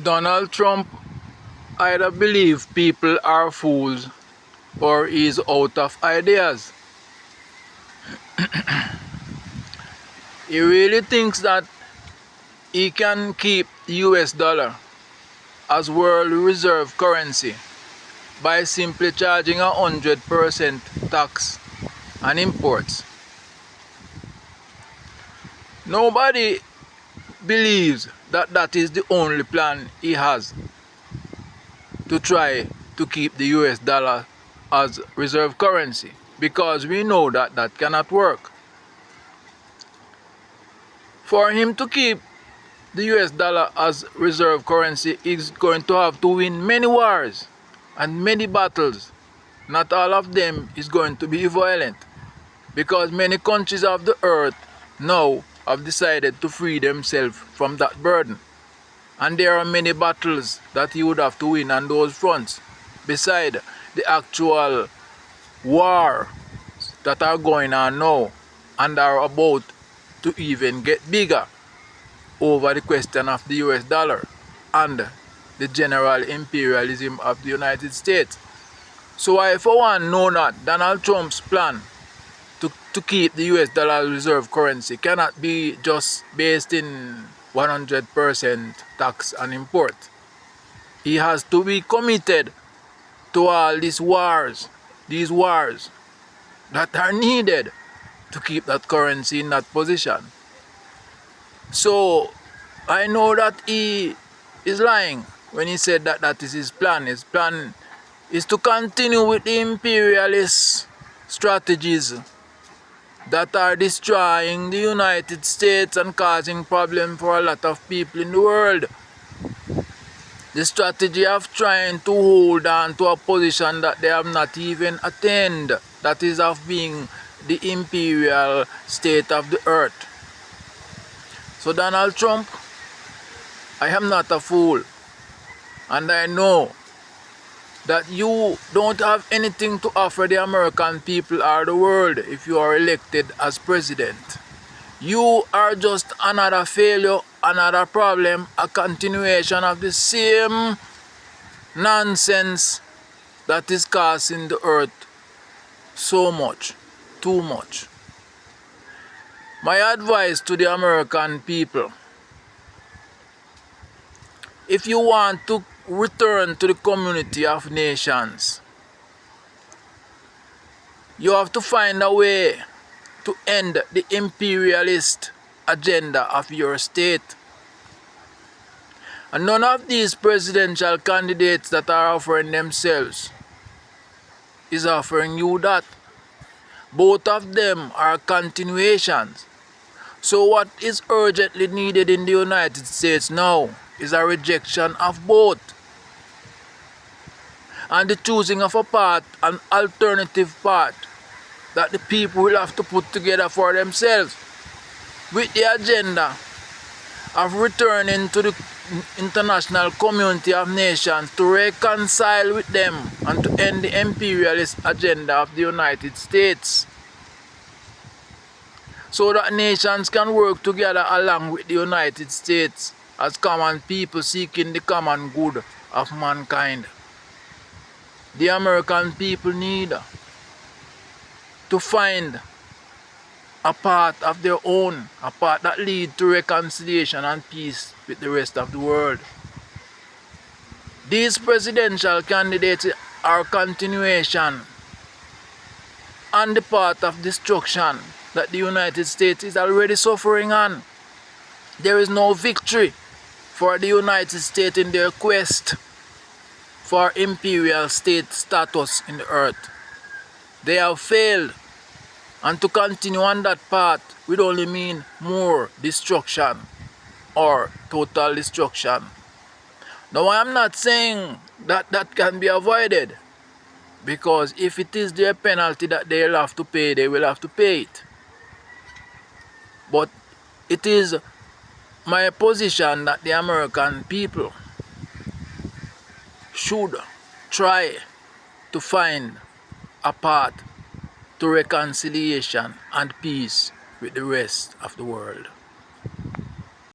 Donald Trump either believes people are fools or is out of ideas. He really thinks that he can keep the US dollar as world reserve currency by simply charging 100% tax on imports. Nobody believes that that is the only plan he has to try to keep the US dollar as reserve currency, because we know that that cannot work. For him to keep the US dollar as reserve currency, is going to have to win many wars and many battles. Not all of them is going to be violent, because many countries of the earth now have decided to free themselves from that burden. And there are many battles that he would have to win on those fronts, beside the actual war that are going on now and are about to even get bigger over the question of the US dollar and the general imperialism of the United States. So I for one know that Donald Trump's plan to keep the US dollar reserve currency cannot be just based in 100% tax on import. He has to be committed to all these wars that are needed to keep that currency in that position. So I know that he is lying when he said that that is his plan. His plan is to continue with the imperialist strategies that are destroying the United States and causing problems for a lot of people in the world. The strategy of trying to hold on to a position that they have not even attained, that is of being the imperial state of the earth. So Donald Trump, I am not a fool, and I know that you don't have anything to offer the American people or the world if you are elected as president. You are just another failure, another problem, a continuation of the same nonsense that is costing the earth so much, too much. My advice to the American people: if you want to return to the community of nations, you have to find a way to end the imperialist agenda of your state. And none of these presidential candidates that are offering themselves is offering you that. Both of them are continuations. So what is urgently needed in the United States now is a rejection of both, and the choosing of a path, an alternative path that the people will have to put together for themselves, with the agenda of returning to the international community of nations to reconcile with them and to end the imperialist agenda of the United States, so that nations can work together along with the United States as common people seeking the common good of mankind. The American people need to find a path of their own, a path that leads to reconciliation and peace with the rest of the world. These presidential candidates are continuation on the path of destruction that the United States is already suffering on. There is no victory for the United States in their quest for imperial state status in the earth. They have failed, and to continue on that path would only mean more destruction or total destruction. Now, I am not saying that that can be avoided, because if it is their penalty that they will have to pay, they will have to pay it. But it is my position that the American people should try to find a path to reconciliation and peace with the rest of the world.